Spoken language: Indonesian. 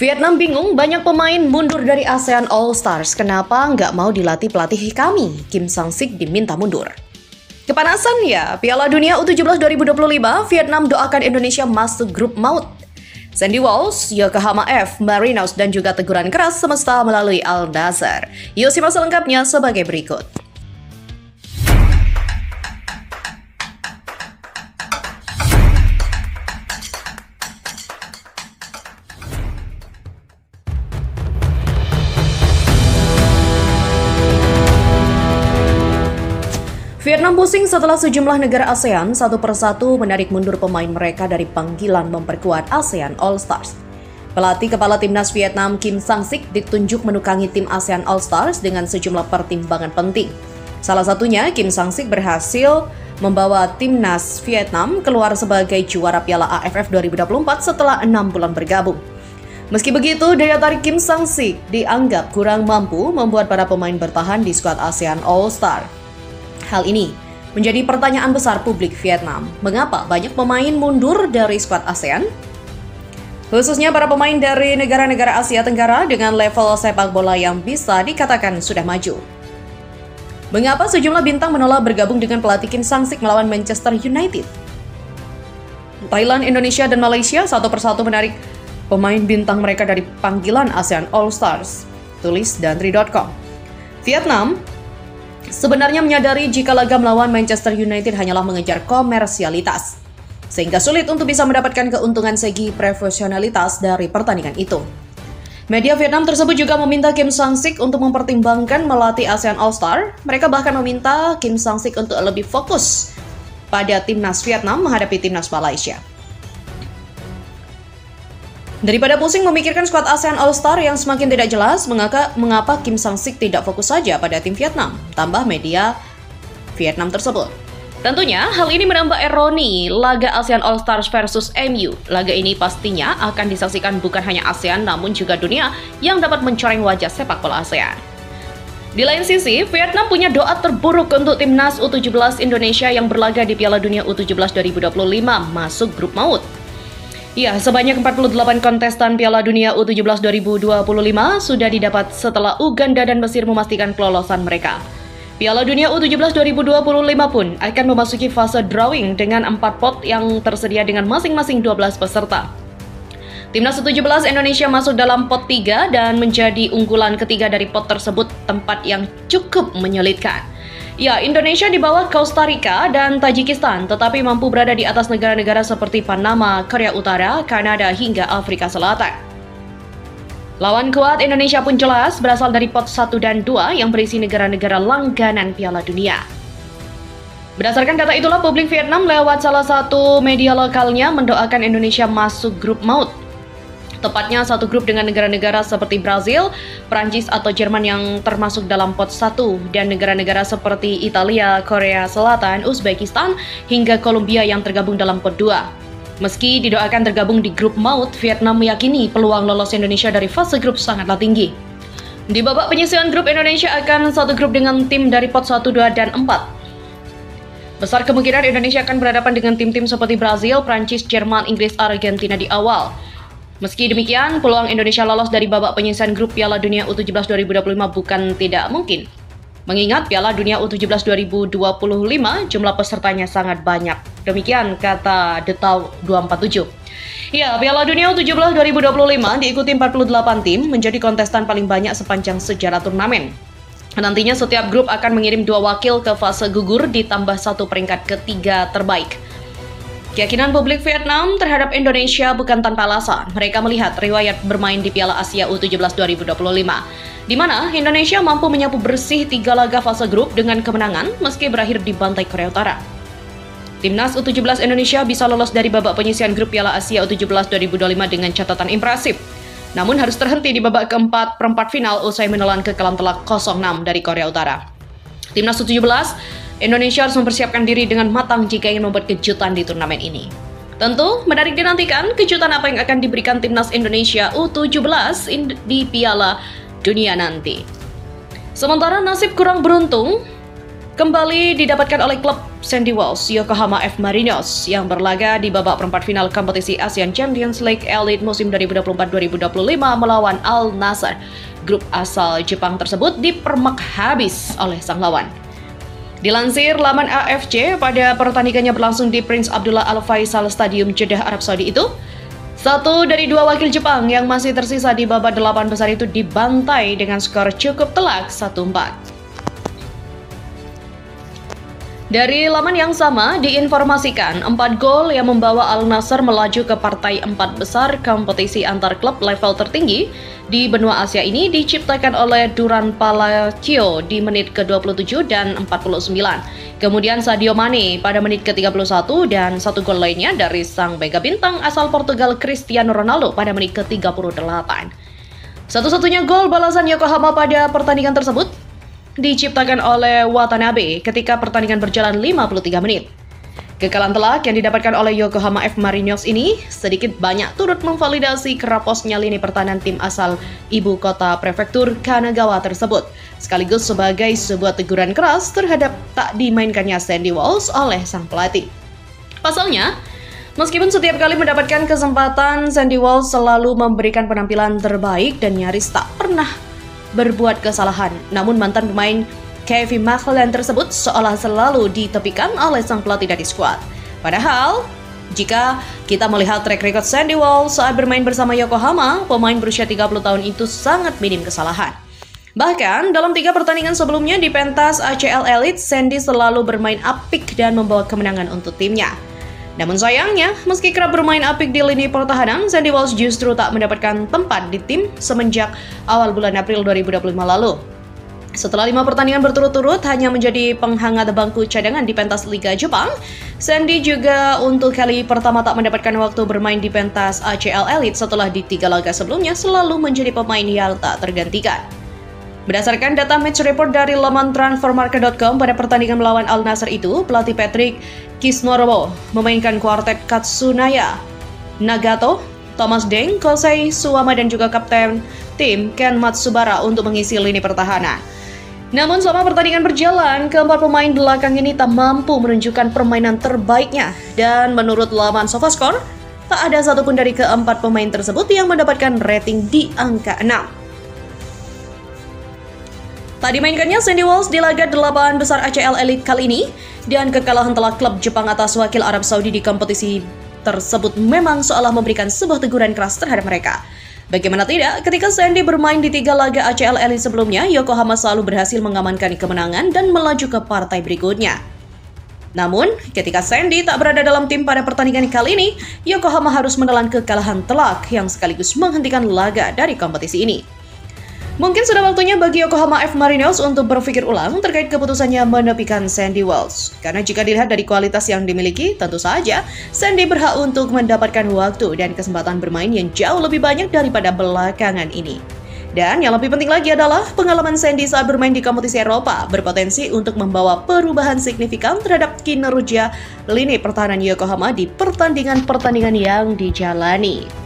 Vietnam bingung, banyak pemain mundur dari ASEAN All Stars. Kenapa nggak mau dilatih pelatih kami? Kim Sang-sik diminta mundur. Kepanasan ya, Piala Dunia U17 2025, Vietnam doakan Indonesia masuk grup maut. Sandy Walsh, Yokohama F, Marinos, dan juga teguran keras semesta melalui Al-Nassr. Yuk simak selengkapnya sebagai berikut. Vietnam pusing setelah sejumlah negara ASEAN satu persatu menarik mundur pemain mereka dari panggilan memperkuat ASEAN All Stars. Pelatih kepala timnas Vietnam Kim Sang-sik ditunjuk menukangi tim ASEAN All Stars dengan sejumlah pertimbangan penting. Salah satunya, Kim Sang-sik berhasil membawa timnas Vietnam keluar sebagai juara Piala AFF 2024 setelah 6 bulan bergabung. Meski begitu, daya tarik Kim Sang-sik dianggap kurang mampu membuat para pemain bertahan di skuad ASEAN All Star. Hal ini menjadi pertanyaan besar publik Vietnam. Mengapa banyak pemain mundur dari skuad ASEAN? Khususnya para pemain dari negara-negara Asia Tenggara dengan level sepak bola yang bisa dikatakan sudah maju. Mengapa sejumlah bintang menolak bergabung dengan pelatih Kim Sang-sik melawan Manchester United? Thailand, Indonesia, dan Malaysia satu persatu menarik pemain bintang mereka dari panggilan ASEAN All Stars. Tulis Dantri.com. Vietnam sebenarnya menyadari jika laga melawan Manchester United hanyalah mengejar komersialitas, sehingga sulit untuk bisa mendapatkan keuntungan segi profesionalitas dari pertandingan itu. Media Vietnam tersebut juga meminta Kim Sang-sik untuk mempertimbangkan melatih ASEAN All-Star. Mereka bahkan meminta Kim Sang-sik untuk lebih fokus pada timnas Vietnam menghadapi timnas Malaysia. Daripada pusing memikirkan skuad ASEAN All-Star yang semakin tidak jelas, mengapa Kim Sang-sik tidak fokus saja pada tim Vietnam, tambah media Vietnam tersebut. Tentunya, hal ini menambah ironi laga ASEAN All-Stars versus MU. Laga ini pastinya akan disaksikan bukan hanya ASEAN, namun juga dunia yang dapat mencoreng wajah sepak bola ASEAN. Di lain sisi, Vietnam punya doa terburuk untuk timnas U17 Indonesia yang berlaga di Piala Dunia U17 2025 masuk grup maut. Ya, sebanyak 48 kontestan Piala Dunia U17 2025 sudah didapat setelah Uganda dan Mesir memastikan kelolosan mereka. Piala Dunia U17 2025 pun akan memasuki fase drawing dengan 4 pot yang tersedia dengan masing-masing 12 peserta. Timnas U17 Indonesia masuk dalam pot 3 dan menjadi unggulan ketiga dari pot tersebut, tempat yang cukup menyulitkan. Ya, Indonesia di bawah Costa Rica dan Tajikistan, tetapi mampu berada di atas negara-negara seperti Panama, Korea Utara, Kanada, hingga Afrika Selatan. Lawan kuat Indonesia pun jelas berasal dari pot 1 dan 2 yang berisi negara-negara langganan Piala Dunia. Berdasarkan data itulah, publik Vietnam lewat salah satu media lokalnya mendoakan Indonesia masuk grup maut. Tepatnya satu grup dengan negara-negara seperti Brazil, Prancis atau Jerman yang termasuk dalam pot 1 dan negara-negara seperti Italia, Korea Selatan, Uzbekistan hingga Kolombia yang tergabung dalam pot 2. Meski didoakan tergabung di grup maut, Vietnam meyakini peluang lolos Indonesia dari fase grup sangatlah tinggi. Di babak penyisihan grup, Indonesia akan satu grup dengan tim dari pot 1, 2, dan 4. Besar kemungkinan Indonesia akan berhadapan dengan tim-tim seperti Brazil, Prancis, Jerman, Inggris, Argentina di awal. Meski demikian, peluang Indonesia lolos dari babak penyisihan grup Piala Dunia U17 2025 bukan tidak mungkin. Mengingat Piala Dunia U17 2025 jumlah pesertanya sangat banyak. Demikian kata Detail 247. Ya, Piala Dunia U17 2025 diikuti 48 tim, menjadi kontestan paling banyak sepanjang sejarah turnamen. Nantinya setiap grup akan mengirim 2 wakil ke fase gugur ditambah 1 peringkat ketiga terbaik. Keyakinan publik Vietnam terhadap Indonesia bukan tanpa alasan. Mereka melihat riwayat bermain di Piala Asia U17 2025, di mana Indonesia mampu menyapu bersih 3 laga fase grup dengan kemenangan meski berakhir di bantai Korea Utara. Timnas U17 Indonesia bisa lolos dari babak penyisihan grup Piala Asia U17 2025 dengan catatan impresif. Namun harus terhenti di babak keempat perempat final usai menelan kekalahan telak 0-6 dari Korea Utara. Timnas U17 Indonesia harus mempersiapkan diri dengan matang jika ingin membuat kejutan di turnamen ini. Tentu, menarik dinantikan kejutan apa yang akan diberikan timnas Indonesia U17 di Piala Dunia nanti. Sementara nasib kurang beruntung kembali didapatkan oleh klub Sandy Wells Yokohama F. Marinos yang berlaga di babak perempat final kompetisi Asian Champions League Elite musim 2024-2025 melawan Al Nassr. Grup asal Jepang tersebut dipermak habis oleh sang lawan. Dilansir laman AFC, pada pertandingannya berlangsung di Prince Abdullah Al Faisal Stadium Jeddah, Arab Saudi itu, satu dari dua wakil Jepang yang masih tersisa di babak 8 besar itu dibantai dengan skor cukup telak 1-4. Dari laman yang sama diinformasikan 4 gol yang membawa Al Nassr melaju ke partai 4 besar kompetisi antar klub level tertinggi di benua Asia ini diciptakan oleh Duran Palacio di menit ke-27 dan 49. Kemudian Sadio Mane pada menit ke-31 dan 1 gol lainnya dari sang mega bintang asal Portugal Cristiano Ronaldo pada menit ke-38. Satu-satunya gol balasan Yokohama pada pertandingan tersebut diciptakan oleh Watanabe ketika pertandingan berjalan 53 menit. Kekalahan telak yang didapatkan oleh Yokohama F. Marinos ini sedikit banyak turut memvalidasi keraposnya lini pertahanan tim asal ibu kota prefektur Kanagawa tersebut, sekaligus sebagai sebuah teguran keras terhadap tak dimainkannya Sandy Wells oleh sang pelatih. Pasalnya, meskipun setiap kali mendapatkan kesempatan, Sandy Wells selalu memberikan penampilan terbaik dan nyaris tak pernah berbuat kesalahan. Namun mantan pemain Kevin McClellan tersebut seolah selalu ditepikan oleh sang pelatih dari skuad. Padahal, jika kita melihat track record Sandy Wells saat bermain bersama Yokohama, pemain berusia 30 tahun itu sangat minim kesalahan. Bahkan, dalam 3 pertandingan sebelumnya di pentas ACL Elite, Sandy selalu bermain apik dan membawa kemenangan untuk timnya. Namun sayangnya, meski kerap bermain apik di lini pertahanan, Sandy Wells justru tak mendapatkan tempat di tim semenjak awal bulan April 2025 lalu. Setelah 5 pertandingan berturut-turut hanya menjadi penghangat bangku cadangan di pentas Liga Jepang, Sandy juga untuk kali pertama tak mendapatkan waktu bermain di pentas ACL Elite setelah di 3 laga sebelumnya selalu menjadi pemain yang tak tergantikan. Berdasarkan data match report dari laman transfermarket.com, pada pertandingan melawan Al Nassr itu, pelatih Patrick Kisnorobo memainkan kuartet Katsunaya Nagato, Thomas Deng, Kosei Suwama dan juga kapten tim Ken Matsubara untuk mengisi lini pertahanan. Namun selama pertandingan berjalan, keempat pemain belakang ini tak mampu menunjukkan permainan terbaiknya, dan menurut laman SofaScore, tak ada satupun dari keempat pemain tersebut yang mendapatkan rating di angka 6. Tak dimainkannya Sandy Wells di laga 8 besar ACL Elite kali ini, dan kekalahan telak klub Jepang atas wakil Arab Saudi di kompetisi tersebut memang seolah memberikan sebuah teguran keras terhadap mereka. Bagaimana tidak, ketika Sandy bermain di 3 laga ACL Elite sebelumnya, Yokohama selalu berhasil mengamankan kemenangan dan melaju ke partai berikutnya. Namun, ketika Sandy tak berada dalam tim pada pertandingan kali ini, Yokohama harus menelan kekalahan telak yang sekaligus menghentikan laga dari kompetisi ini. Mungkin sudah waktunya bagi Yokohama F. Marinos untuk berpikir ulang terkait keputusannya menepikan Sandy Wells. Karena jika dilihat dari kualitas yang dimiliki, tentu saja Sandy berhak untuk mendapatkan waktu dan kesempatan bermain yang jauh lebih banyak daripada belakangan ini. Dan yang lebih penting lagi adalah pengalaman Sandy saat bermain di kompetisi Eropa berpotensi untuk membawa perubahan signifikan terhadap kinerja lini pertahanan Yokohama di pertandingan-pertandingan yang dijalani.